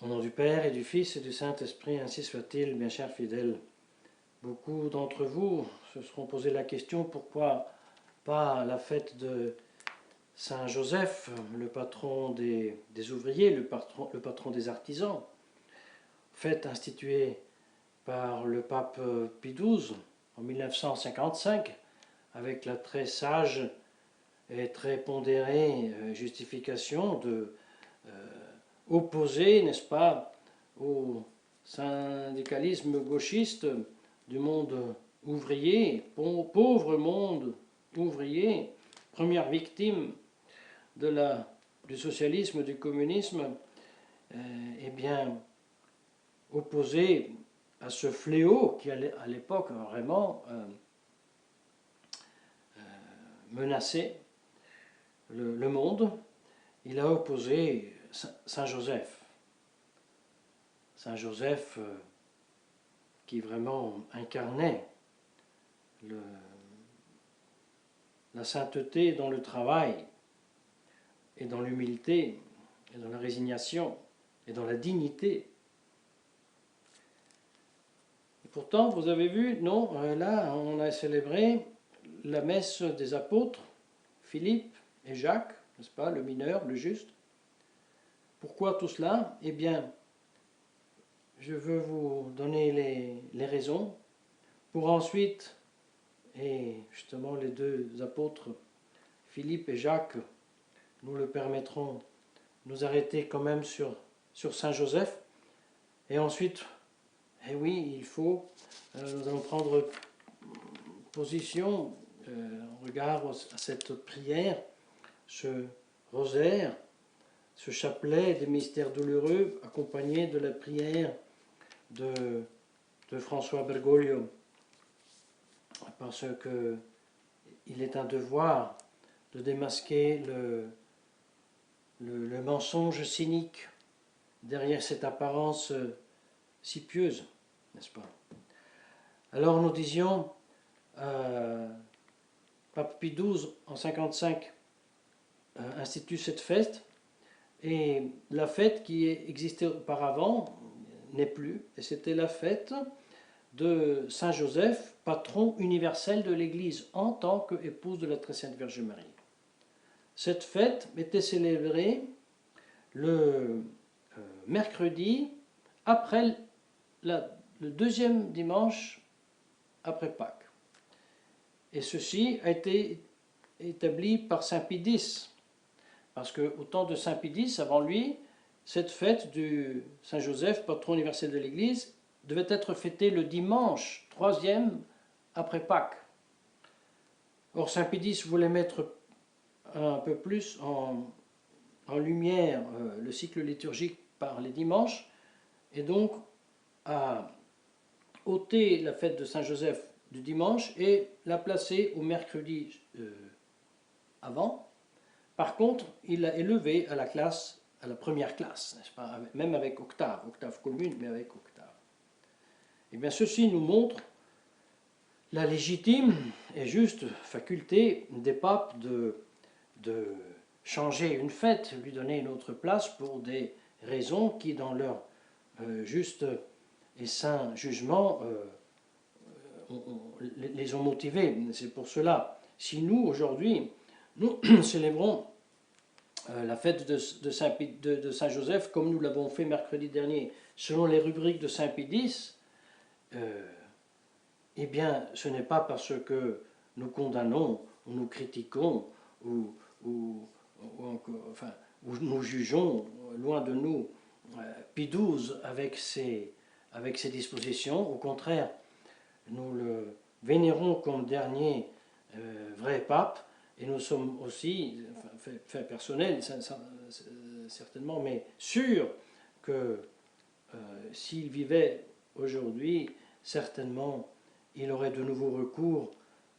Au nom du Père et du Fils et du Saint-Esprit, ainsi soit-il, bien chers fidèles. Beaucoup d'entre vous se seront posé la question pourquoi pas la fête de Saint Joseph, le patron des ouvriers, le patron des artisans, fête instituée par le pape Pie XII en 1955, avec la très sage et très pondérée justification de opposé, n'est-ce pas, au syndicalisme gauchiste du monde ouvrier, pauvre monde ouvrier, première victime du socialisme, du communisme, eh bien, opposé à ce fléau qui, à l'époque, vraiment menaçait le monde, il a opposé Saint Joseph. Saint Joseph qui vraiment incarnait la sainteté dans le travail et dans l'humilité et dans la résignation et dans la dignité. Et pourtant, vous avez vu, non, là on a célébré la messe des apôtres, Philippe et Jacques, n'est-ce pas, le mineur, le juste. Pourquoi tout cela? Eh bien, je veux vous donner les raisons pour ensuite, et justement les deux apôtres, Philippe et Jacques, nous le permettront, nous arrêter quand même sur Saint Joseph. Et ensuite, eh oui, il faut, nous allons prendre position en regard à cette prière, ce rosaire, ce chapelet des mystères douloureux, accompagné de la prière de François Bergoglio, parce qu'il est un devoir de démasquer le mensonge cynique derrière cette apparence si pieuse, n'est-ce pas? Alors nous disions, Pape Pie XII en 1955 institue cette fête, et la fête qui existait auparavant n'est plus, et c'était la fête de Saint Joseph, patron universel de l'Église, en tant qu'épouse de la Très Sainte Vierge Marie. Cette fête était célébrée le mercredi après le deuxième dimanche après Pâques. Et ceci a été établi par Saint Pie X, parce qu'au temps de Saint Pie X, avant lui, cette fête du Saint Joseph, patron universel de l'Église, devait être fêtée le dimanche, troisième après Pâques. Or, Saint Pie X voulait mettre un peu plus en lumière le cycle liturgique par les dimanches, et donc a ôté la fête de Saint Joseph du dimanche et l'a placée au mercredi avant. Par contre, il l'a élevé à la première classe, n'est-ce pas, même avec octave commune, mais avec octave. Et bien ceci nous montre la légitime et juste faculté des papes de changer une fête, lui donner une autre place pour des raisons qui, dans leur juste et saint jugement, les ont motivés. C'est pour cela, si nous, aujourd'hui, nous célébrons la fête de Saint Joseph, comme nous l'avons fait mercredi dernier, selon les rubriques de Saint Pie X, eh bien, ce n'est pas parce que nous condamnons, ou nous critiquons, ou nous jugeons, loin de nous, Pie XII avec ses dispositions. Au contraire, nous le vénérons comme dernier vrai pape, et nous sommes aussi, fait personnel certainement, mais sûrs que s'il vivait aujourd'hui, certainement il aurait de nouveau recours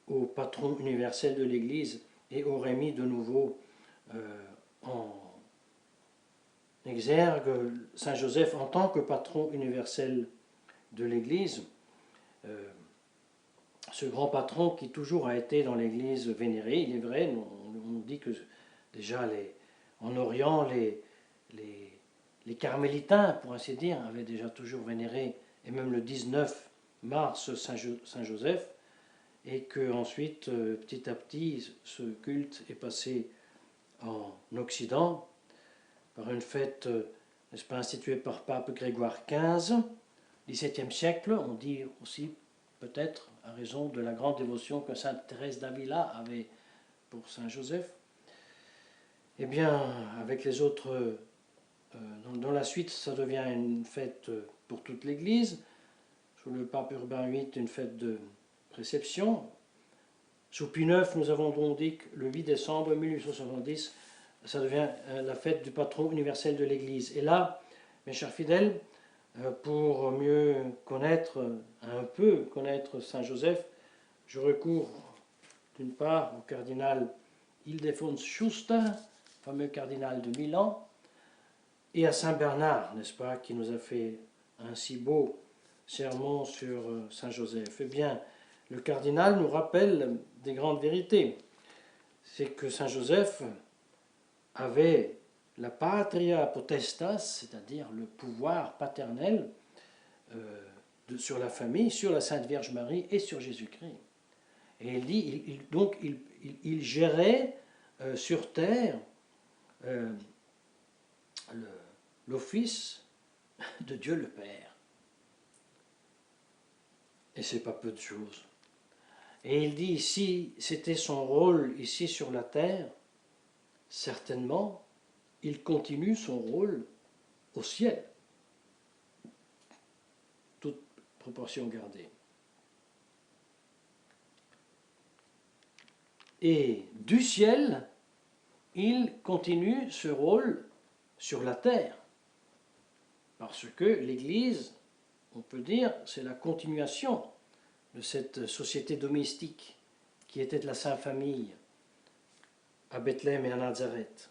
au patron universel de l'Église et aurait mis de nouveau en exergue Saint Joseph en tant que patron universel de l'Église, ce grand patron qui toujours a été dans l'Église vénéré. Il est vrai, on dit que déjà en Orient, les carmélitains, pour ainsi dire, avaient déjà toujours vénéré, et même le 19 mars, Saint Joseph, et que ensuite, petit à petit, ce culte est passé en Occident par une fête, n'est-ce pas, instituée par pape Grégoire XV, XVIIe siècle. On dit aussi peut-être à raison de la grande dévotion que sainte Thérèse d'Avila avait pour Saint Joseph. Eh bien, avec les autres, dans la suite, ça devient une fête pour toute l'Église. Sous le pape Urbain VIII, une fête de préception. Sous Pie IX, nous avons donc dit que le 8 décembre 1870, ça devient la fête du patron universel de l'Église. Et là, mes chers fidèles, pour mieux connaître, un peu connaître Saint Joseph, je recours d'une part au cardinal Ildefonse Schuster, fameux cardinal de Milan, et à Saint Bernard, n'est-ce pas, qui nous a fait un si beau sermon sur Saint Joseph. Eh bien, le cardinal nous rappelle des grandes vérités. C'est que Saint Joseph avait la patria potestas, c'est-à-dire le pouvoir paternel sur la famille, sur la Sainte Vierge Marie et sur Jésus-Christ. Et il dit, il gérait sur terre l'office de Dieu le Père. Et c'est pas peu de choses. Et il dit, si c'était son rôle ici sur la terre, certainement, il continue son rôle au ciel. Toute proportion gardée. Et du ciel, il continue ce rôle sur la terre. Parce que l'Église, on peut dire, c'est la continuation de cette société domestique qui était de la Sainte Famille à Bethléem et à Nazareth.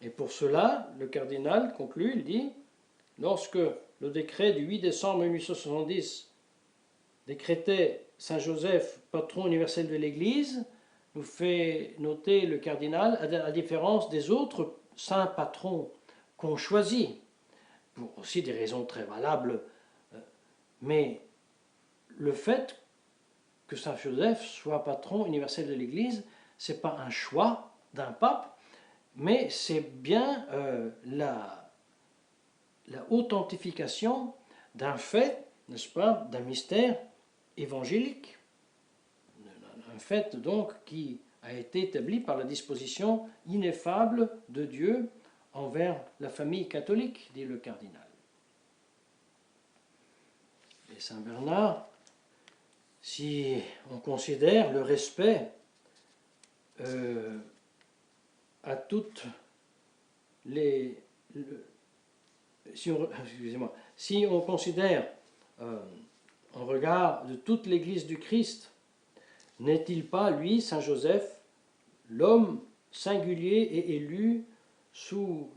Et pour cela, le cardinal conclut, il dit, lorsque le décret du 8 décembre 1870 décrétait Saint Joseph, patron universel de l'Église, nous fait noter le cardinal, à la différence des autres saints patrons qu'on choisit, pour aussi des raisons très valables, mais le fait que Saint Joseph soit patron universel de l'Église, ce n'est pas un choix d'un pape, mais c'est bien la authentification d'un fait, n'est-ce pas, d'un mystère évangélique. Un fait donc qui a été établi par la disposition ineffable de Dieu envers la famille catholique, dit le cardinal. Et Saint Bernard, si on considère le respect à toutes les... si on considère en regard de toute l'Église du Christ, n'est-il pas, lui, Saint Joseph, l'homme singulier et élu sous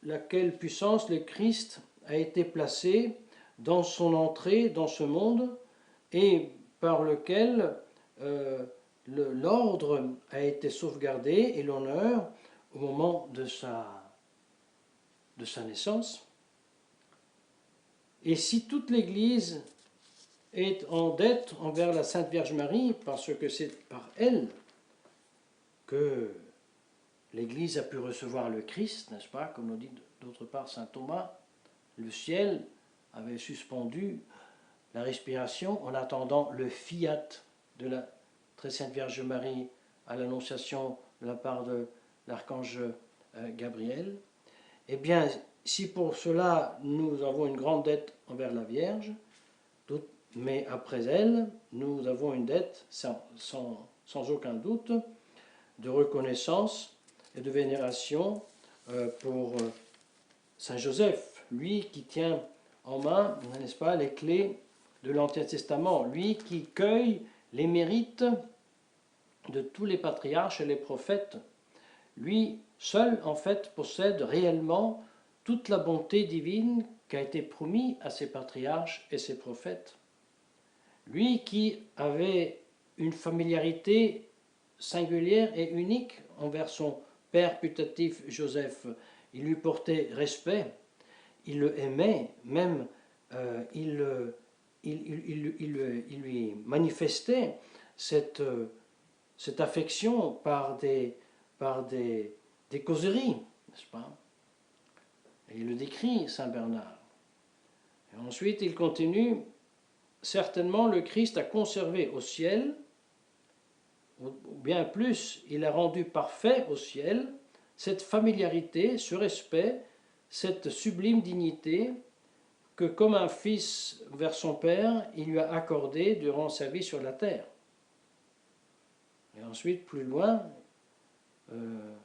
laquelle puissance le Christ a été placé dans son entrée dans ce monde et par lequel l'ordre a été sauvegardé et l'honneur au moment de sa naissance. Et si toute l'Église est en dette envers la Sainte Vierge Marie, parce que c'est par elle que l'Église a pu recevoir le Christ, n'est-ce pas, comme nous dit d'autre part saint Thomas, le ciel avait suspendu la respiration en attendant le fiat de la Très Sainte Vierge Marie à l'Annonciation de la part de l'archange Gabriel. Eh bien, si pour cela nous avons une grande dette envers la Vierge, mais après elle, nous avons une dette sans aucun doute de reconnaissance et de vénération pour Saint Joseph, lui qui tient en main, n'est-ce pas, les clés de l'Ancien Testament, lui qui cueille les mérites de tous les patriarches et les prophètes, lui seul en fait possède réellement toute la bonté divine qui a été promise à ses patriarches et ses prophètes. Lui qui avait une familiarité singulière et unique envers son père putatif Joseph, il lui portait respect, il le aimait, même il lui manifestait cette affection par des causeries, n'est-ce pas? Et il le décrit, Saint Bernard. Et ensuite, il continue, certainement le Christ a conservé au ciel, ou bien plus, il a rendu parfait au ciel, cette familiarité, ce respect, cette sublime dignité que comme un fils vers son père, il lui a accordé durant sa vie sur la terre. Et ensuite, plus loin,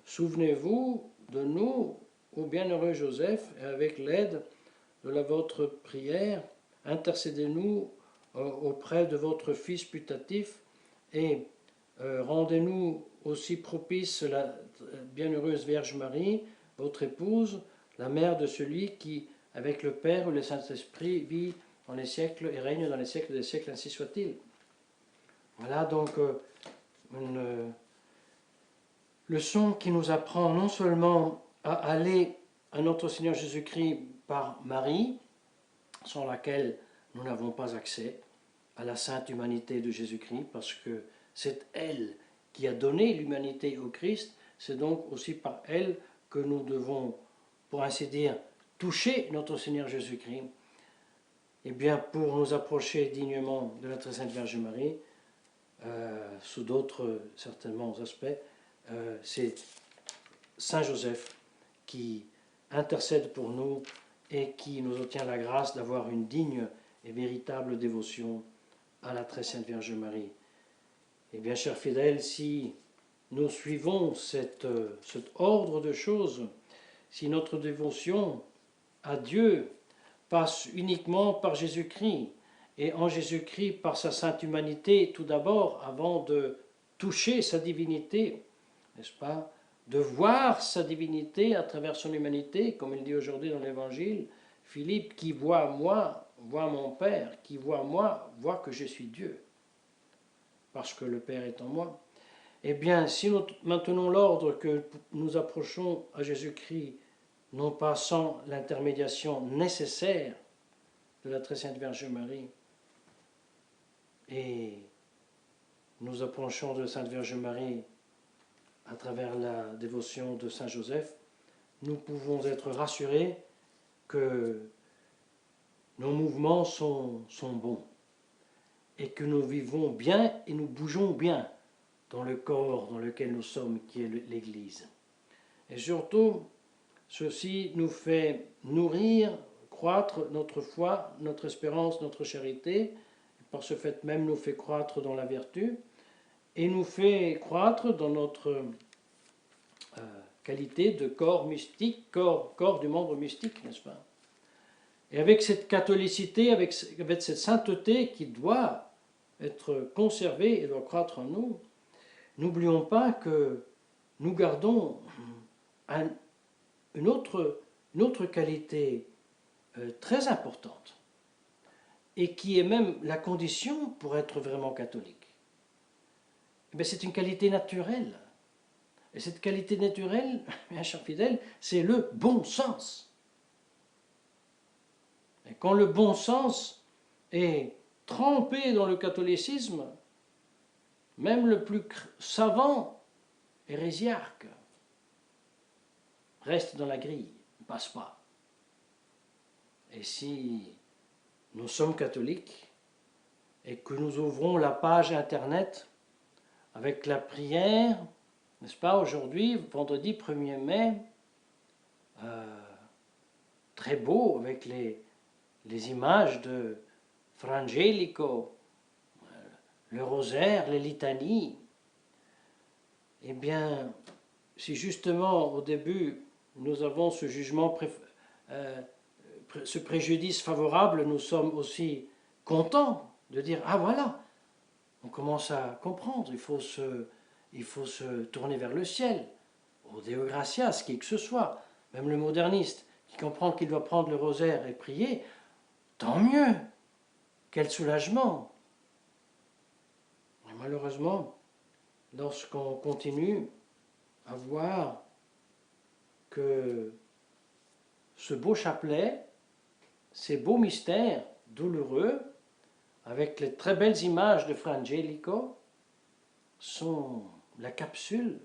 souvenez-vous de nous, ô bienheureux Joseph, et avec l'aide de votre prière, intercédez-nous auprès de votre Fils putatif et rendez-nous aussi propice la bienheureuse Vierge Marie, votre épouse, la mère de celui qui, avec le Père ou le Saint-Esprit, vit dans les siècles et règne dans les siècles des siècles, ainsi soit-il. Voilà donc une leçon qui nous apprend non seulement à aller à notre Seigneur Jésus-Christ par Marie, sans laquelle nous n'avons pas accès à la sainte humanité de Jésus-Christ, parce que c'est elle qui a donné l'humanité au Christ, c'est donc aussi par elle que nous devons, pour ainsi dire, toucher notre Seigneur Jésus-Christ. Et bien, pour nous approcher dignement de la très sainte Vierge Marie, sous d'autres certainement aspects, c'est Saint Joseph qui intercède pour nous et qui nous obtient la grâce d'avoir une digne et véritable dévotion à la très sainte Vierge Marie. Et bien, chers fidèles, si nous suivons cet ordre de choses, si notre dévotion à Dieu passe uniquement par Jésus-Christ, et en Jésus-Christ par sa sainte humanité tout d'abord, avant de toucher sa divinité, n'est-ce pas, de voir sa divinité à travers son humanité, comme il dit aujourd'hui dans l'Évangile, Philippe, qui voit moi, voit mon Père, qui voit moi, voit que je suis Dieu, parce que le Père est en moi. Eh bien, si nous maintenons l'ordre que nous approchons à Jésus-Christ, non pas sans l'intermédiation nécessaire de la très sainte Vierge Marie, et nous approchons de Sainte Vierge Marie à travers la dévotion de Saint Joseph, nous pouvons être rassurés que nos mouvements sont bons et que nous vivons bien et nous bougeons bien dans le corps dans lequel nous sommes, qui est l'Église. Et surtout, ceci nous fait nourrir, croître notre foi, notre espérance, notre charité, et par ce fait même nous fait croître dans la vertu, et nous fait croître dans notre qualité de corps mystique, corps du membre mystique, n'est-ce pas? Et avec cette catholicité, avec cette sainteté qui doit être conservée et doit croître en nous, n'oublions pas que nous gardons une autre qualité très importante et qui est même la condition pour être vraiment catholique. C'est une qualité naturelle. Et cette qualité naturelle, mes chers fidèles, c'est le bon sens. Et quand le bon sens est trempé dans le catholicisme, même le plus savant hérésiarque reste dans la grille, ne passe pas. Et si nous sommes catholiques et que nous ouvrons la page Internet avec la prière, n'est-ce pas, aujourd'hui, vendredi 1er mai, très beau, avec les images de Frangelico, le rosaire, les litanies, eh bien, si justement au début nous avons ce jugement, ce préjudice favorable, nous sommes aussi contents de dire « Ah voilà, on commence à comprendre, il faut se tourner vers le ciel, au Deo gratias, qui que ce soit, même le moderniste qui comprend qu'il doit prendre le rosaire et prier, tant mieux, quel soulagement !» Et malheureusement, lorsqu'on continue à voir que ce beau chapelet, ces beaux mystères douloureux, avec les très belles images de Fra Angelico, sont la capsule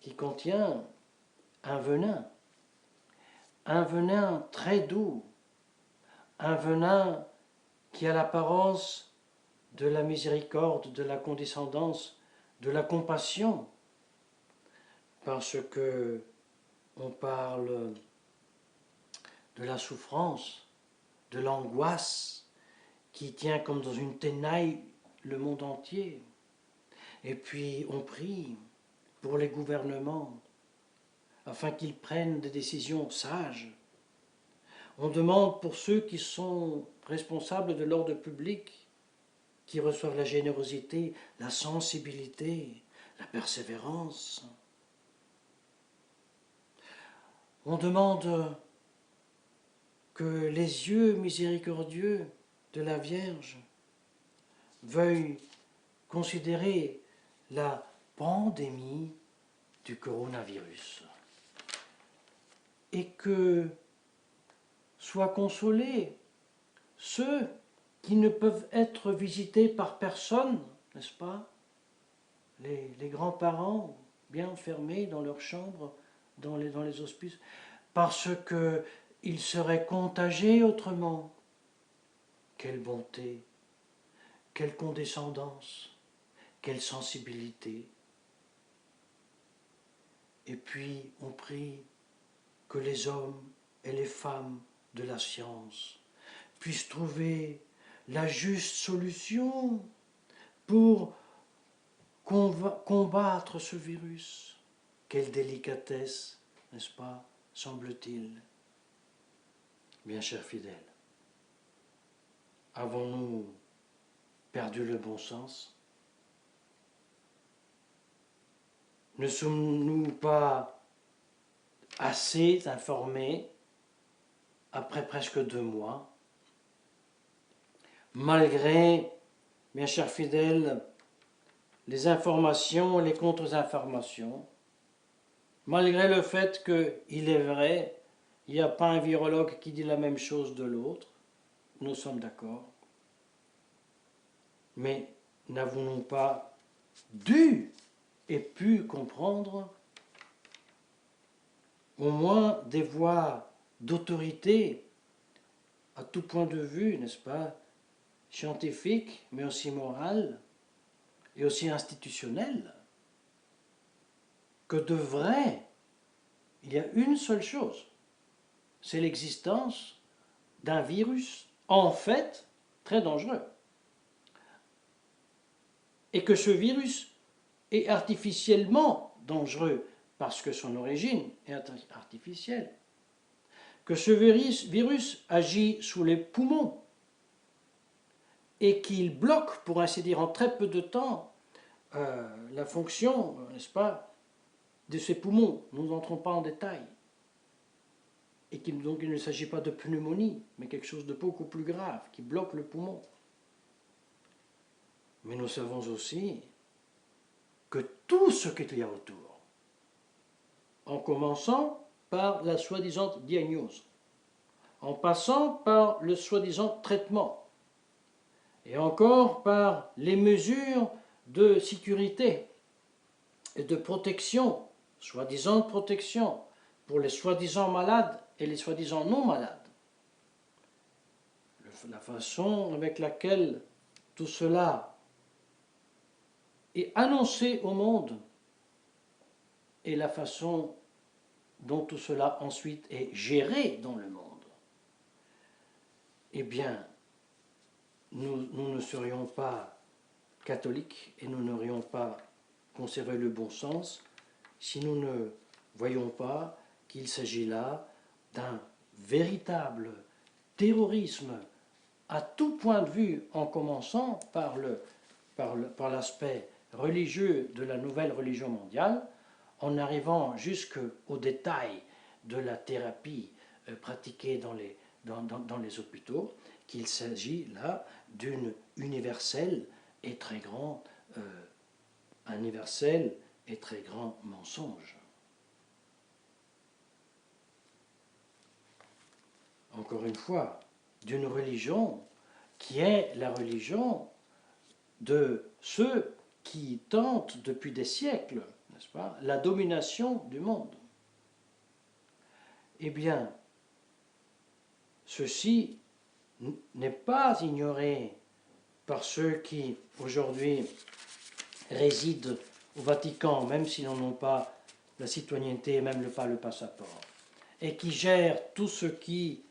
qui contient un venin très doux, un venin qui a l'apparence de la miséricorde, de la condescendance, de la compassion, parce que on parle de la souffrance, de l'angoisse qui tient comme dans une tenaille le monde entier. Et puis on prie pour les gouvernements afin qu'ils prennent des décisions sages. On demande pour ceux qui sont responsables de l'ordre public, qui reçoivent la générosité, la sensibilité, la persévérance. On demande que les yeux miséricordieux de la Vierge veuillent considérer la pandémie du coronavirus et que soient consolés ceux qui ne peuvent être visités par personne, n'est-ce pas? Les grands-parents bien enfermés dans leur chambre, dans les hospices, parce qu'ils seraient contagiés autrement. Quelle bonté, quelle condescendance, quelle sensibilité. Et puis on prie que les hommes et les femmes de la science puissent trouver la juste solution pour combattre ce virus. Quelle délicatesse, n'est-ce pas, semble-t-il. Bien chers fidèles, avons-nous perdu le bon sens? Ne sommes-nous pas assez informés après presque 2 mois, malgré, bien chers fidèles, les informations et les contre-informations, malgré le fait qu'il est vrai, il n'y a pas un virologue qui dit la même chose de l'autre, nous sommes d'accord, mais n'avons-nous pas dû et pu comprendre au moins des voies d'autorité à tout point de vue, n'est-ce pas, scientifique, mais aussi moral et aussi institutionnel, que de vrai, il y a une seule chose, c'est l'existence d'un virus en fait très dangereux. Et que ce virus est artificiellement dangereux parce que son origine est artificielle. Que ce virus agit sous les poumons et qu'il bloque, pour ainsi dire, en très peu de temps, la fonction, n'est-ce pas, de ces poumons. Nous n'entrons pas en détail. Et donc il ne s'agit pas de pneumonie, mais quelque chose de beaucoup plus grave, qui bloque le poumon. Mais nous savons aussi que tout ce qu'il y a autour, en commençant par la soi-disant diagnose, en passant par le soi-disant traitement, et encore par les mesures de sécurité et de protection, soi-disant protection, pour les soi-disant malades et les soi-disant non malades. La façon avec laquelle tout cela est annoncé au monde et la façon dont tout cela ensuite est géré dans le monde, eh bien, nous ne serions pas catholiques et nous n'aurions pas conservé le bon sens si nous ne voyons pas qu'il s'agit là d'un véritable terrorisme à tout point de vue, en commençant par l'aspect religieux de la nouvelle religion mondiale, en arrivant jusqu'au détail de la thérapie pratiquée dans les hôpitaux, qu'il s'agit là d'un universel et très grand mensonge. encore une fois, d'une religion qui est la religion de ceux qui tentent depuis des siècles, n'est-ce pas, la domination du monde. Eh bien, ceci n'est pas ignoré par ceux qui, aujourd'hui, résident au Vatican, même s'ils n'en ont pas la citoyenneté et même pas le passeport, et qui gèrent tout ce qui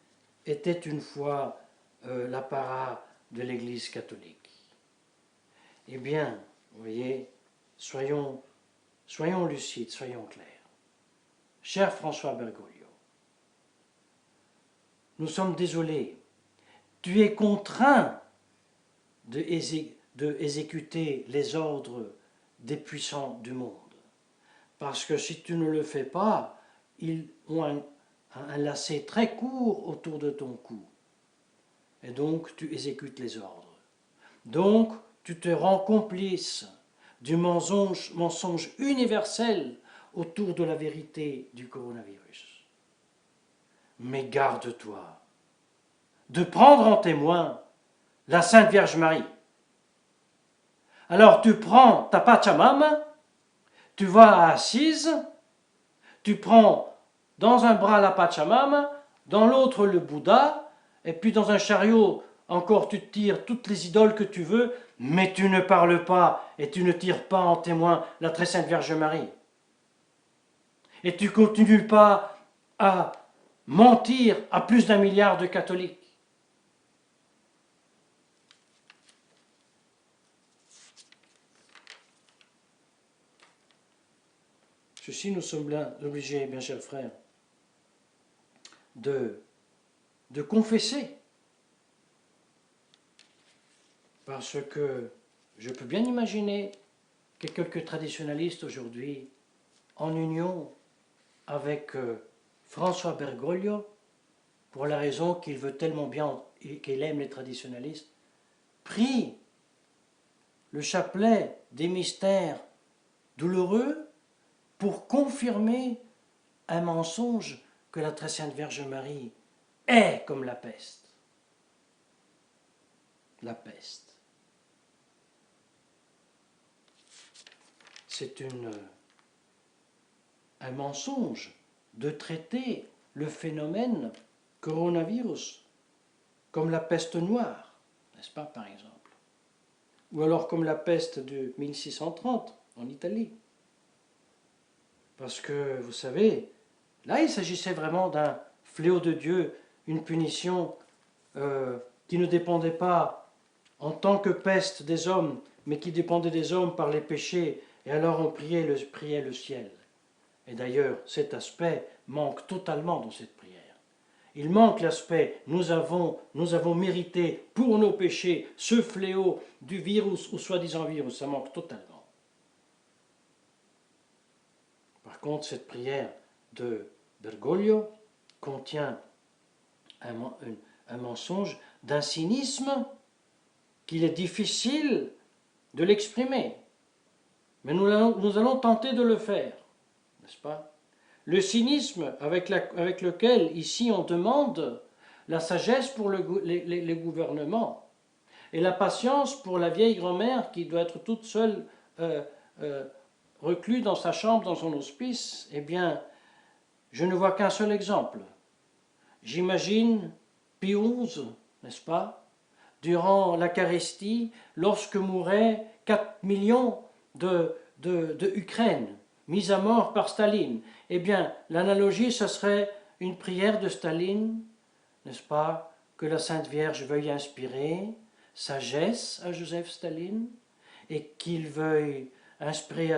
était une fois l'apparat de l'Église catholique. Eh bien, vous voyez, soyons lucides, soyons clairs. Cher François Bergoglio, nous sommes désolés, tu es contraint d'exécuter les ordres des puissants du monde. Parce que si tu ne le fais pas, ils ont un lacet très court autour de ton cou. Et donc, tu exécutes les ordres. Donc, tu te rends complice du mensonge universel autour de la vérité du coronavirus. Mais garde-toi de prendre en témoin la Sainte Vierge Marie. Alors tu prends ta Pachamama, tu vas à Assise, tu prends dans un bras la Pachamama, dans l'autre le Bouddha, et puis dans un chariot encore tu tires toutes les idoles que tu veux, mais tu ne parles pas et tu ne tires pas en témoin la très sainte Vierge Marie. Et tu continues pas à mentir à plus d'1 milliard de catholiques. Ceci, nous sommes bien obligés, bien chers frères, de confesser. Parce que je peux bien imaginer que quelques traditionalistes aujourd'hui, en union avec François Bergoglio, pour la raison qu'il veut tellement bien et qu'il aime les traditionalistes, prient le chapelet des mystères douloureux pour confirmer un mensonge que la très sainte Vierge Marie est comme la peste. La peste. C'est un mensonge de traiter le phénomène coronavirus comme la peste noire, n'est-ce pas, par exemple? Ou alors comme la peste de 1630 en Italie. Parce que, vous savez, là il s'agissait vraiment d'un fléau de Dieu, une punition qui ne dépendait pas en tant que peste des hommes, mais qui dépendait des hommes par les péchés, et alors on priait le ciel. Et d'ailleurs, cet aspect manque totalement dans cette prière. Il manque l'aspect, nous avons mérité pour nos péchés ce fléau du virus ou soi-disant virus, ça manque totalement. Par contre, cette prière de Bergoglio contient un mensonge d'un cynisme qu'il est difficile de l'exprimer. Mais nous allons tenter de le faire, n'est-ce pas? Le cynisme avec lequel ici on demande la sagesse pour les gouvernements et la patience pour la vieille grand-mère qui doit être toute seule reclus dans sa chambre, dans son hospice, eh bien, je ne vois qu'un seul exemple. J'imagine Pie XI, n'est-ce pas, durant l'Eucharistie, lorsque mouraient 4 millions de Ukraine, mis à mort par Staline. Eh bien, l'analogie, ce serait une prière de Staline, n'est-ce pas, que la Sainte Vierge veuille inspirer sagesse à Joseph Staline et qu'il veuille inspiré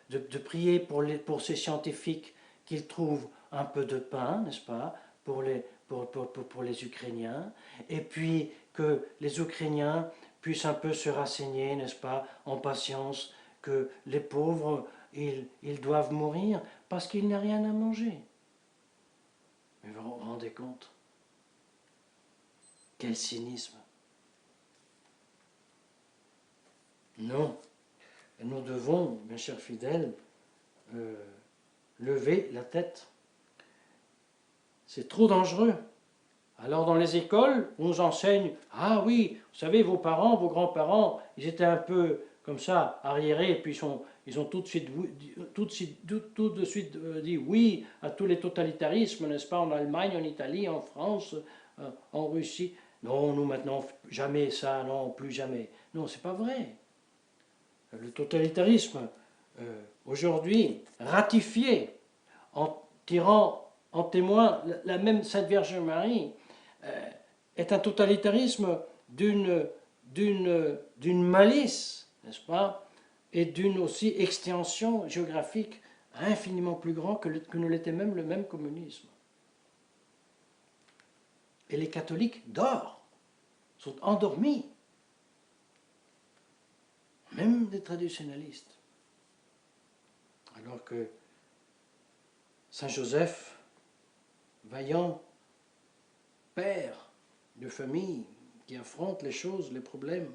de prier pour ces scientifiques qu'ils trouvent un peu de pain, n'est-ce pas, pour les Ukrainiens, et puis que les Ukrainiens puissent un peu se rasseigner, n'est-ce pas, en patience, que les pauvres, ils doivent mourir parce qu'il n'y a rien à manger. Mais vous vous rendez compte? Quel cynisme! Non. Nous devons, mes chers fidèles, lever la tête. C'est trop dangereux Alors dans les écoles, on nous enseigne, ah oui, vous savez, vos parents, vos grands-parents, ils étaient un peu comme ça, arriérés, et puis ils ont tout de suite, tout de suite dit oui à tous les totalitarismes, n'est-ce pas, en Allemagne, en Italie, en France, en Russie. Non, nous maintenant, jamais ça, non, plus jamais. Non, c'est pas vrai. Le totalitarisme, aujourd'hui, ratifié en tirant en témoin la même Sainte Vierge Marie, est un totalitarisme d'une malice, n'est-ce pas, et d'une aussi extension géographique infiniment plus grande que ne l'était même le même communisme. Et les catholiques dorment, sont endormis, même des traditionnalistes. Alors que Saint Joseph, vaillant père de famille qui affronte les choses, les problèmes,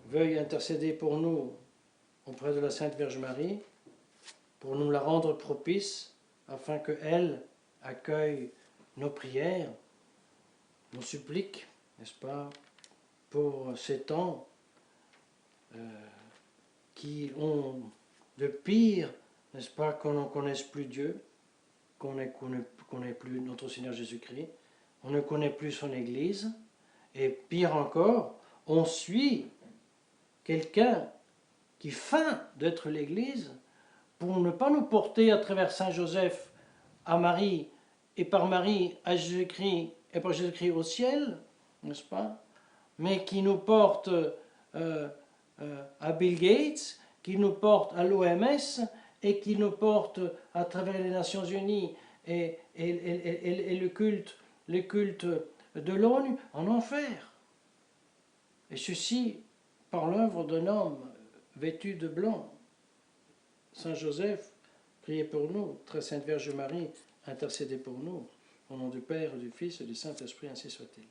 veuille intercéder pour nous auprès de la Sainte Vierge Marie, pour nous la rendre propice, afin qu'elle accueille nos prières, nos suppliques, n'est-ce pas, pour ces temps qui ont de pire, n'est-ce pas, qu'on ne connaisse plus Dieu, qu'on n'ait plus notre Seigneur Jésus-Christ, on ne connaît plus son Église, et pire encore, on suit quelqu'un qui feint d'être l'Église pour ne pas nous porter à travers Saint Joseph à Marie, et par Marie à Jésus-Christ, et par Jésus-Christ au ciel, n'est-ce pas? Mais qui nous porte à Bill Gates, qui nous porte à l'OMS, et qui nous porte à travers les Nations Unies et le culte de l'ONU en enfer. Et ceci par l'œuvre d'un homme vêtu de blanc. Saint Joseph, priez pour nous. Très Sainte Vierge Marie, intercédez pour nous. Au nom du Père, du Fils et du Saint-Esprit, ainsi soit-il.